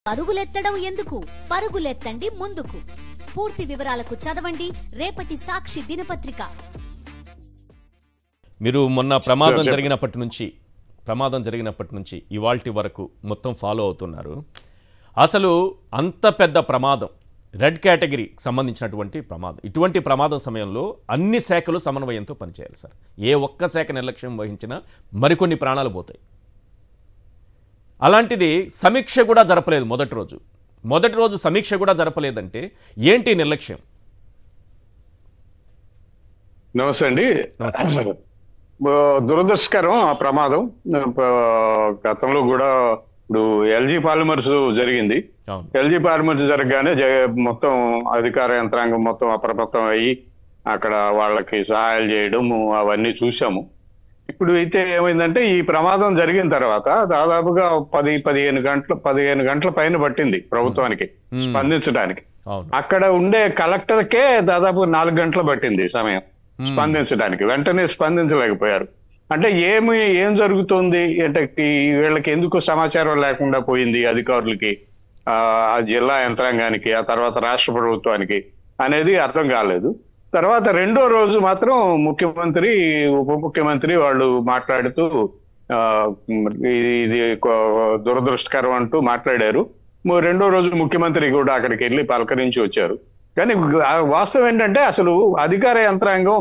పరుగులెత్తడం ఎందుకు, పరుగులెత్తండి ముందుకు. పూర్తి వివరాలకు చదవండి రేపటి సాక్షి దినపత్రిక. మీరు మొన్న ప్రమాదం జరిగినప్పటి నుంచి ఇవాల్టి వరకు మొత్తం ఫాలో అవుతున్నారు. అసలు అంత పెద్ద ప్రమాదం, రెడ్ కేటగిరీకి సంబంధించినటువంటి ప్రమాదం, ఇటువంటి ప్రమాదం సమయంలో అన్ని శాఖలు సమన్వయంతో పనిచేయాలి సార్. ఏ ఒక్క శాఖ నిర్లక్ష్యం వహించినా మరికొన్ని ప్రాణాలు పోతాయి. అలాంటిది సమీక్ష కూడా జరపలేదు. మొదటి రోజు సమీక్ష కూడా జరపలేదంటే ఏంటి నిర్లక్ష్యం? నమస్తే అండి. దురదృష్టకరం ఆ ప్రమాదం. గతంలో కూడా ఇప్పుడు ఎల్జీ పాలిమర్స్ జరిగింది. ఎల్జీ పాలిమర్స్ జరగగానే మొత్తం అధికార యంత్రాంగం మొత్తం అప్రమత్తం అయ్యి అక్కడ వాళ్ళకి సహాయాలు చేయడం అవన్నీ చూసాము. ఇప్పుడు అయితే ఏమైందంటే ఈ ప్రమాదం జరిగిన తర్వాత దాదాపుగా 15 గంటల పైన పట్టింది ప్రభుత్వానికి స్పందించడానికి. అక్కడ ఉండే కలెక్టర్కే దాదాపు 4 గంటలు పట్టింది సమయం స్పందించడానికి. వెంటనే స్పందించలేకపోయారు. అంటే ఏం జరుగుతుంది అంటే వీళ్ళకి ఎందుకు సమాచారం లేకుండా పోయింది అధికారులకి, ఆ జిల్లా యంత్రాంగానికి, ఆ తర్వాత రాష్ట్ర ప్రభుత్వానికి అనేది అర్థం కాలేదు. తర్వాత రెండో రోజు మాత్రం ముఖ్యమంత్రి, ఉప ముఖ్యమంత్రి వాళ్ళు మాట్లాడుతూ ఇది దురదృష్టకరం అంటూ మాట్లాడారు. రెండో రోజు ముఖ్యమంత్రి కూడా అక్కడికి వెళ్ళి పలకరించి వచ్చారు. కానీ వాస్తవం ఏంటంటే అసలు అధికార యంత్రాంగం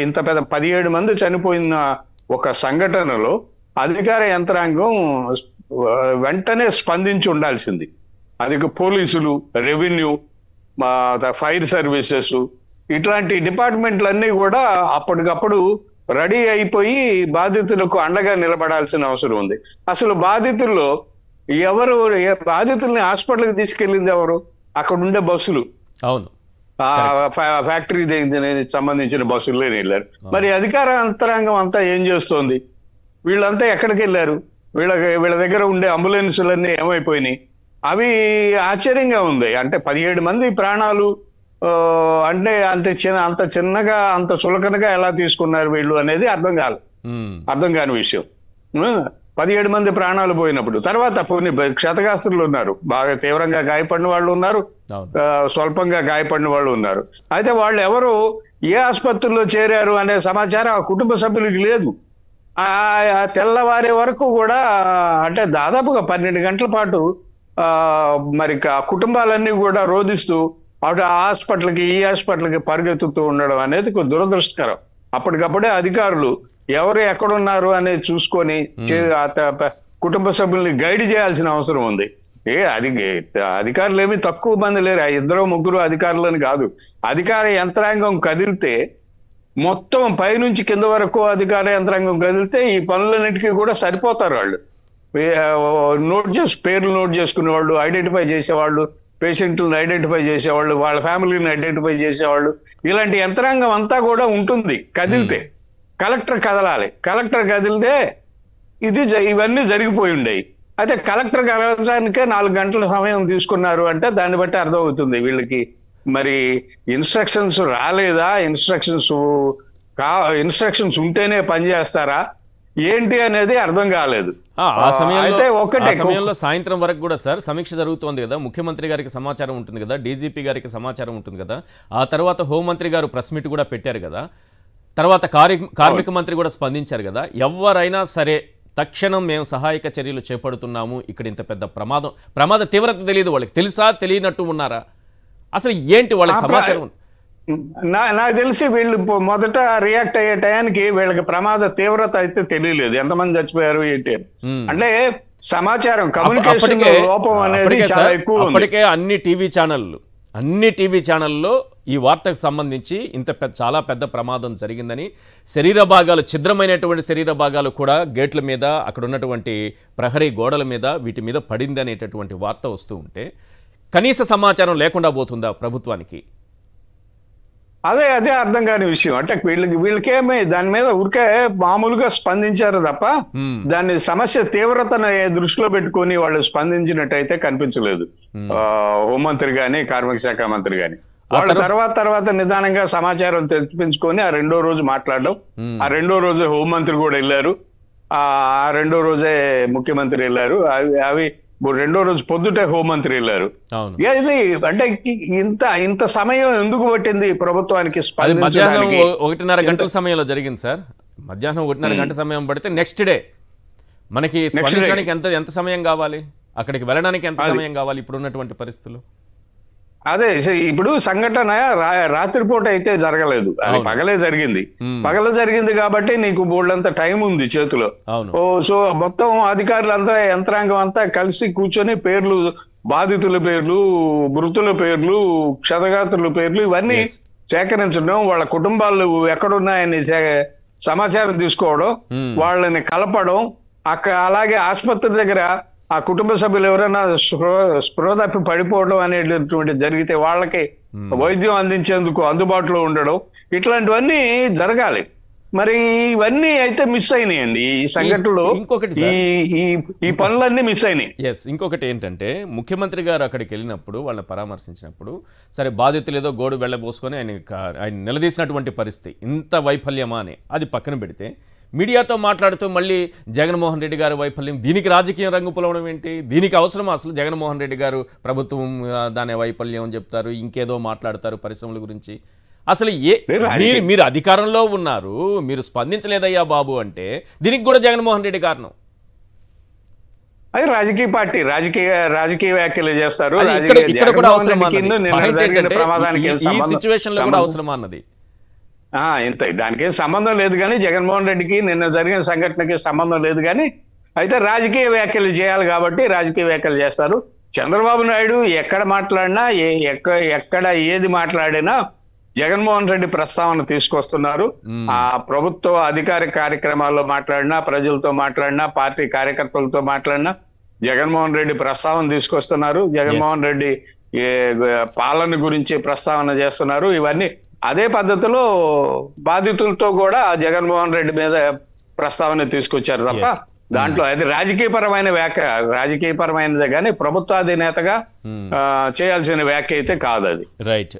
ఇంత పెద్ద 17 మంది చనిపోయిన ఒక సంఘటనలో అధికార యంత్రాంగం వెంటనే స్పందించి ఉండాల్సింది. అది పోలీసులు, రెవెన్యూ, ఫైర్ సర్వీసెస్, ఇట్లాంటి డిపార్ట్మెంట్లన్నీ కూడా అప్పటికప్పుడు రెడీ అయిపోయి బాధితులకు అండగా నిలబడాల్సిన అవసరం ఉంది. అసలు బాధితుల్లో బాధితుల్ని హాస్పిటల్కి తీసుకెళ్ళింది ఎవరు? అక్కడ ఉండే బస్సులు, అవును, ఫ్యాక్టరీ సంబంధించిన బస్సుల్లో వెళ్ళారు. మరి అధికార యంత్రాంగం అంతా ఏం చేస్తోంది? వీళ్ళంతా ఎక్కడికి వెళ్ళారు? వీళ్ళ దగ్గర ఉండే అంబులెన్సులన్నీ ఏమైపోయినాయి? అవి ఆశ్చర్యంగా ఉంది. అంటే 17 మంది ప్రాణాలు అంటే అంత చిన్నగా, అంత చులకనగా ఎలా తీసుకున్నారు వీళ్ళు అనేది అర్థం కాని విషయం. 17 మంది ప్రాణాలు పోయినప్పుడు తర్వాత కొన్ని క్షతగాత్రులు ఉన్నారు, బాగా తీవ్రంగా గాయపడిన వాళ్ళు ఉన్నారు, స్వల్పంగా గాయపడిన వాళ్ళు ఉన్నారు. అయితే వాళ్ళు ఎవరు ఏ ఆసుపత్రిలో చేరారు అనే సమాచారం ఆ కుటుంబ సభ్యులకి లేదు. తెల్లవారే వరకు కూడా అంటే దాదాపుగా 12 గంటల పాటు మరి కుటుంబాలన్నీ కూడా రోధిస్తూ అటు హాస్పిటల్కి ఈ హాస్పిటల్కి పరిగెత్తుతూ ఉండడం అనేది దురదృష్టకరం. అప్పటికప్పుడే అధికారులు ఎవరు ఎక్కడున్నారు అనేది చూసుకొని కుటుంబ సభ్యుల్ని గైడ్ చేయాల్సిన అవసరం ఉంది. అధికారులు ఏమి తక్కువ మంది లేరు, 2-3 అధికారులని కాదు. అధికార యంత్రాంగం కదిలితే మొత్తం పైనుంచి కింద వరకు అధికార యంత్రాంగం కదిలితే ఈ పనులన్నిటికీ కూడా సరిపోతారు. వాళ్ళు పేర్లు నోట్ చేసుకునే వాళ్ళు, ఐడెంటిఫై చేసేవాళ్ళు, పేషెంట్లను ఐడెంటిఫై చేసేవాళ్ళు, వాళ్ళ ఫ్యామిలీని ఐడెంటిఫై చేసేవాళ్ళు, ఇలాంటి యంత్రాంగం అంతా కూడా ఉంటుంది. కదిలితే కలెక్టర్ కదలాలి. కలెక్టర్ కదిలితే ఇవన్నీ జరిగిపోయి ఉండేవి. అయితే కలెక్టర్ కదలడానికే 4 గంటల సమయం తీసుకున్నారు అంటే దాన్ని బట్టి అర్థమవుతుంది వీళ్ళకి మరి ఇన్స్ట్రక్షన్స్ రాలేదా, ఇన్స్ట్రక్షన్స్ ఉంటేనే పనిచేస్తారా ఏంటి అనేది అర్థం కాలేదు. ఆ సమయంలో సాయంత్రం వరకు కూడా సార్ సమీక్ష జరుగుతోంది కదా, ముఖ్యమంత్రి గారికి సమాచారం ఉంటుంది కదా, డీజీపీ గారికి సమాచారం ఉంటుంది కదా, ఆ తర్వాత హోంమంత్రి గారు ప్రెస్ మీట్ కూడా పెట్టారు కదా, తర్వాత కార్మిక మంత్రి కూడా స్పందించారు కదా. ఎవరైనా సరే తక్షణం మేము సహాయక చర్యలు చేపడుతున్నాము, ఇక్కడ ఇంత పెద్ద ప్రమాద తీవ్రత తెలియదు, వాళ్ళకి తెలుసా, తెలియనట్టు ఉన్నారా, అసలు ఏంటి వాళ్ళకి సమాచారం? నాకు తెలిసి వీళ్ళు మొదట రియాక్ట్ అయ్యే టయానికి వీళ్ళకి ప్రమాద తీవ్రత అయితే తెలియలేదు, ఎంతమంది చచ్చిపోయారు ఏంటి అంటే సమాచారం కమ్యూనికేషన్ లోపం అనేది చాలా ఎక్కువ. అప్పటికే అన్ని టీవీ ఛానల్లో ఈ వార్తకు సంబంధించి చాలా పెద్ద ప్రమాదం జరిగిందని, ఛిద్రమైనటువంటి శరీర భాగాలు కూడా గేట్ల మీద, అక్కడ ఉన్నటువంటి ప్రహరీ గోడల మీద, వీటి మీద పడింది అనేటటువంటి వార్త వస్తూ ఉంటే కనీస సమాచారం లేకుండా పోతుందా ప్రభుత్వానికి? అదే అర్థం కాని విషయం. అంటే వీళ్ళకేమీ దాని మీద ఊరికే మామూలుగా స్పందించారు తప్ప దాన్ని సమస్య తీవ్రతను దృష్టిలో పెట్టుకొని వాళ్ళు స్పందించినట్టయితే కనిపించలేదు హోంమంత్రి గాని, కార్మిక శాఖ మంత్రి గాని. వాళ్ళ తర్వాత నిదానంగా సమాచారం తెప్పించుకొని ఆ రెండో రోజు మాట్లాడడం, ఆ రెండో రోజే హోంమంత్రి కూడా వెళ్ళారు, ఆ రెండో రోజే ముఖ్యమంత్రి వెళ్ళారు. అవి రెండో రోజు పొద్దుటే హోంమంత్రి వెళ్ళారు. అవును. ఇది అంటే ఇంత సమయం ఎందుకు పట్టింది ప్రభుత్వానికి అది మధ్యాహ్నం స్పందించడానికి? 1:30 గంటల సమయంలో జరిగింది సార్. మధ్యాహ్నం 1:30 గంట సమయం పడితే నెక్స్ట్ డే మనకి స్పందించడానికి ఎంత సమయం కావాలి, అక్కడికి వెళ్ళడానికి ఎంత సమయం కావాలి ఇప్పుడు ఉన్నటువంటి పరిస్థితులు? అదే ఇప్పుడు సంఘటన రాత్రిపూట అయితే జరగలేదు, అది పగలే జరిగింది. పగలే జరిగింది కాబట్టి నీకు బోల్డంత టైం ఉంది చేతిలో. సో మొత్తం అధికారులంతా యంత్రాంగం అంతా కలిసి కూర్చొని పేర్లు, బాధితుల పేర్లు, మృతుల పేర్లు, క్షతగాత్రుల పేర్లు ఇవన్నీ సేకరించడం, వాళ్ళ కుటుంబాలు ఎక్కడున్నాయని సమాచారం తీసుకోవడం, వాళ్ళని కలపడం, అలాగే ఆసుపత్రి దగ్గర ఆ కుటుంబ సభ్యులు ఎవరైనా స్పృహ తప్పి పడిపోవడం అనేటటువంటి జరిగితే వాళ్ళకి వైద్యం అందించేందుకు అందుబాటులో ఉండడం, ఇట్లాంటివన్నీ జరగాలి. మరి ఇవన్నీ అయితే మిస్ అయినాయండి ఈ సంఘటనలో. ఇంకొకటి ఈ పనులన్నీ మిస్ అయినాయి. ఇంకొకటి ఏంటంటే ముఖ్యమంత్రి గారు అక్కడికి వెళ్ళినప్పుడు వాళ్ళని పరామర్శించినప్పుడు సరే బాధితులు ఏదో గోడు వెళ్ళబోసుకొని ఆయన నిలదీసినటువంటి పరిస్థితి, ఇంత వైఫల్యమా అని అది పక్కన పెడితే మీడియాతో మాట్లాడుతూ మళ్ళీ జగన్మోహన్ రెడ్డి గారి వైఫల్యం, దీనికి రాజకీయ రంగు పొలవడం ఏంటి? దీనికి అవసరం అసలు? జగన్మోహన్ రెడ్డి గారు ప్రభుత్వం దాని వైఫల్యం అని చెప్తారు, ఇంకేదో మాట్లాడతారు పరిశ్రమల గురించి. అసలు మీరు అధికారంలో ఉన్నారు, మీరు స్పందించలేదయ్యా బాబు అంటే దీనికి కూడా జగన్మోహన్ రెడ్డి కారణం. అది రాజకీయ పార్టీ రాజకీయ వ్యాఖ్యలు చేస్తారు. ఇక్కడ కూడా అవసరం ఈ సిచ్యువేషన్ లో కూడా అవసరం అన్నది ఇంత దానికి సంబంధం లేదు కానీ, జగన్మోహన్ రెడ్డికి నిన్న జరిగిన సంఘటనకి సంబంధం లేదు కానీ, అయితే రాజకీయ వ్యాఖ్యలు చేయాలి కాబట్టి రాజకీయ వ్యాఖ్యలు చేస్తారు. చంద్రబాబు నాయుడు ఎక్కడ మాట్లాడినా ఎక్కడ ఏది మాట్లాడినా జగన్మోహన్ రెడ్డి ప్రస్తావన తీసుకొస్తున్నారు. ఆ ప్రభుత్వ అధికారిక కార్యక్రమాల్లో మాట్లాడినా, ప్రజలతో మాట్లాడినా, పార్టీ కార్యకర్తలతో మాట్లాడినా జగన్మోహన్ రెడ్డి ప్రస్తావన తీసుకొస్తున్నారు. జగన్మోహన్ రెడ్డి పాలన గురించి ప్రస్తావన చేస్తున్నారు. ఇవన్నీ అదే పద్ధతిలో బాధితులతో కూడా జగన్మోహన్ రెడ్డి మీద ప్రస్తావన తీసుకొచ్చారు తప్ప దాంట్లో అది రాజకీయపరమైన వ్యాఖ్య, రాజకీయపరమైనదే కానీ ప్రభుత్వాధినేతగా చేయాల్సిన వ్యాఖ్య అయితే కాదు అది. రైట్.